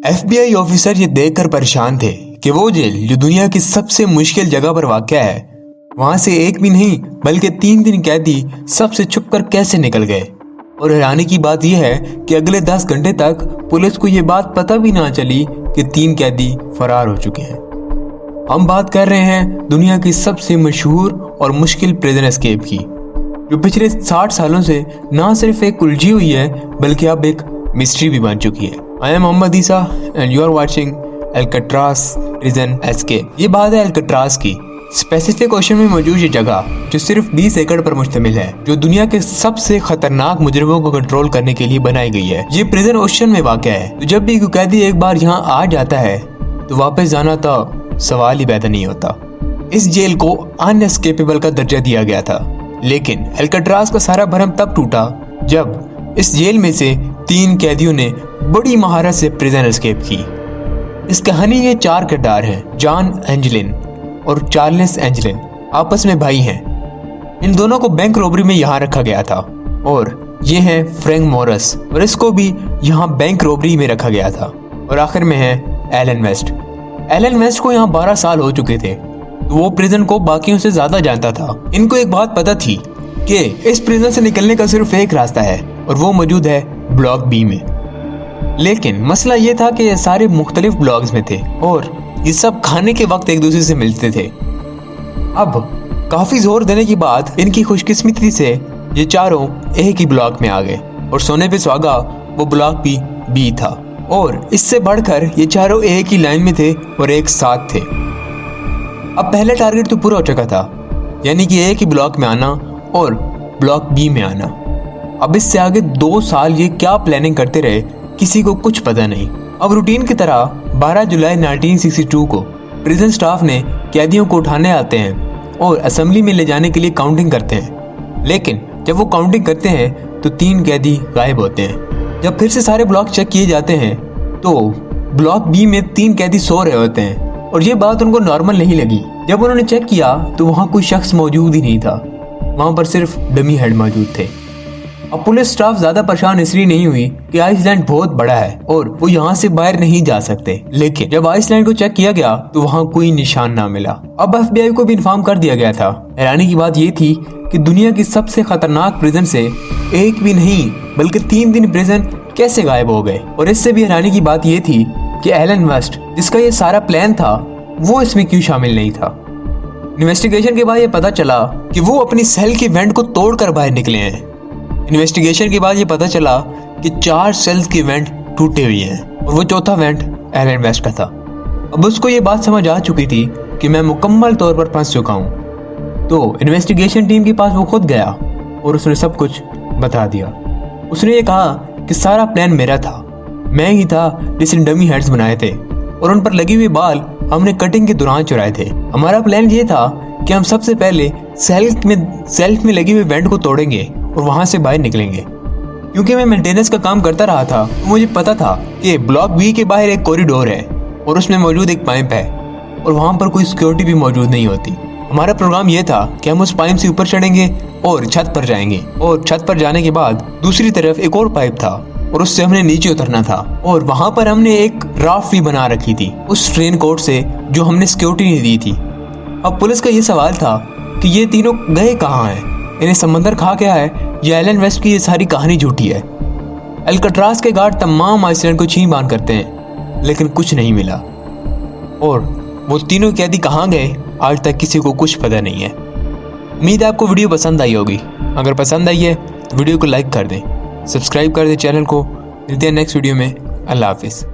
FBI officer ये देखकर परेशान थे कि वो जेल जो दुनिया की सबसे मुश्किल जगह पर वाक़या है, वहां से एक भी नहीं बल्कि 3 दिन कैदी सबसे छुपकर कैसे निकल गए। और हैरानी की बात यह है कि अगले 10 घंटे तक पुलिस को ये बात पता भी ना चली कि 3 कैदी फरार हो चुके हैं। हम बात कर रहे हैं दुनिया की सबसे मशहूर और मुश्किल प्रिजन एस्केप की, जो पिछले 60 सालों से ना सिर्फ एक उलझी हुई है बल्कि अब एक मिस्ट्री भी बन चुकी है। I am Mohammad Isa and you are watching Alcatraz prison escape. ये बात है अल्काट्राज़ की। स्पेसिफिक ओशन में मौजूद ये जगह जो सिर्फ 20 एकड़ पर मुश्तमिल है, जो दुनिया के सबसे खतरनाक मुजरिमों को कंट्रोल करने के लिए बनाई गई है। ये प्रिजन ओशन में वाक़या है, तो जब भी कोई कैदी एक बार यहाँ आ जाता है तो वापस जाना तो सवाल ही पैदा नहीं होता। इस जेल को अनएस्केपेबल का दर्जा दिया गया था, लेकिन अल्काट्राज़ का सारा भरम तब टूटा जब इस जेल में से 3 कैदियों ने बड़ी महारत से प्रिजन एस्केप की। इस कहानी में 4 किरदार हैं। जॉन एंजेलिन और चार्ल्स एंजेलिन आपस में भाई हैं। इन दोनों को बैंक रॉबरी में यहाँ रखा गया था। और ये हैं फ्रैंक मॉरिस, और इसको भी यहाँ बैंक रॉबरी में रखा गया था। और आखिर में है एलन वेस्ट। एलन वेस्ट को यहाँ 12 साल हो चुके थे, तो वो प्रिजन को बाकियों से ज्यादा जानता था। इनको एक बात पता थी कि इस प्रिजन से निकलने का सिर्फ एक रास्ता है, और वो मौजूद है ब्लॉक बी में। लेकिन मसला ये था कि ये सारे मुख्तलिफ ब्लॉक्स में थे और ये सब खाने के वक्त एक दूसरे से मिलते थे। अब काफी जोर देने के बाद इनकी खुशकिस्मती से ये चारों एक ही ब्लॉक में आ गए, और सोने पे सुहागा वो ब्लॉक भी बी था। और इससे बढ़कर ये चारों एक ही लाइन में थे और एक साथ थे। अब पहला टारगेट तो पूरा हो चुका था, यानी कि एक ही ब्लॉक में आना और ब्लॉक बी में आना। अब इससे आगे 2 साल ये क्या प्लानिंग करते रहे, किसी को कुछ पता नहीं। अब रूटीन की तरह 12 जुलाई 1962 को प्रिजन स्टाफ ने कैदियों को उठाने आते हैं और असेंबली में ले जाने के लिए काउंटिंग करते हैं। लेकिन जब वो काउंटिंग करते हैं तो 3 कैदी गायब होते हैं। जब फिर से सारे ब्लॉक चेक किए जाते हैं तो ब्लॉक बी में 3 कैदी सो रहे होते हैं, और ये बात उनको नॉर्मल नहीं लगी। जब उन्होंने चेक किया तो वहाँ कोई शख्स मौजूद ही नहीं था, वहाँ पर सिर्फ डमी हेड मौजूद थे। अब पुलिस स्टाफ ज्यादा परेशान इसलिए नहीं हुई कि आइसलैंड बहुत बड़ा है और वो यहाँ से बाहर नहीं जा सकते। लेकिन जब आइसलैंड को चेक किया गया तो वहाँ कोई निशान ना मिला। अब FBI को भी इन्फॉर्म कर दिया गया था। हैरानी की बात ये थी कि दुनिया की सबसे खतरनाक प्रिजन से एक भी नहीं बल्कि 3 दिन प्रिजन कैसे गायब हो गए। और इससे भी हैरानी की बात ये थी कि एलन वेस्ट, जिसका ये सारा प्लान था, वो इसमें क्यों शामिल नहीं था। इन्वेस्टिगेशन के बाद ये पता चला कि वो अपनी सेल के वेंट को तोड़कर बाहर निकले हैं। इन्वेस्टिगेशन के बाद ये पता चला कि 4 सेल्स के वेंट टूटे हुए हैं और वो चौथा वेंट एलन वेस्ट का था। अब उसको ये बात समझ आ चुकी थी कि मैं मुकम्मल तौर पर फंस चुका हूँ। तो इन्वेस्टिगेशन टीम के पास वो खुद गया और उसने सब कुछ बता दिया। उसने ये कहा कि सारा प्लान मेरा था, मैं ही था जिसने डमी हेड्स बनाए थे और उन पर लगे हुए बाल हमने कटिंग के दौरान चुराए थे। हमारा प्लान ये था कि हम सबसे पहले सेल्फ में लगे हुए वेंट को तोड़ेंगे और वहां से बाहर निकलेंगे। क्योंकि मैं मेंटेनेंस का काम करता रहा था तो मुझे पता था कि ब्लॉक बी के बाहर एक कॉरिडोर है और उसमें मौजूद एक पाइप है और वहां पर कोई सिक्योरिटी भी मौजूद नहीं होती। हमारा प्रोग्राम ये था कि हम उस पाइप से ऊपर चढ़ेंगे और छत पर जाएंगे, और छत पर जाने के बाद दूसरी तरफ एक और पाइप था और उससे हमने नीचे उतरना था। और वहां पर हमने एक राफ्ट भी बना रखी थी उस ट्रेन कोड से जो हमने सिक्योरिटी नहीं दी थी। अब पुलिस का ये सवाल था कि ये तीनों गए कहाँ हैं, इन्हें समंदर खा गया है या एलन वेस्ट की ये सारी कहानी झूठी है। अल्काट्राज़ के गार्ड तमाम आइसलैंड को छीन बान करते हैं, लेकिन कुछ नहीं मिला। और वो तीनों कैदी कहाँ गए आज तक किसी को कुछ पता नहीं है। उम्मीद है आपको वीडियो पसंद आई होगी। अगर पसंद आई है तो वीडियो को लाइक कर दें, सब्सक्राइब कर दें चैनल को। मिलते हैं नेक्स्ट वीडियो में। अल्लाह हाफिज़।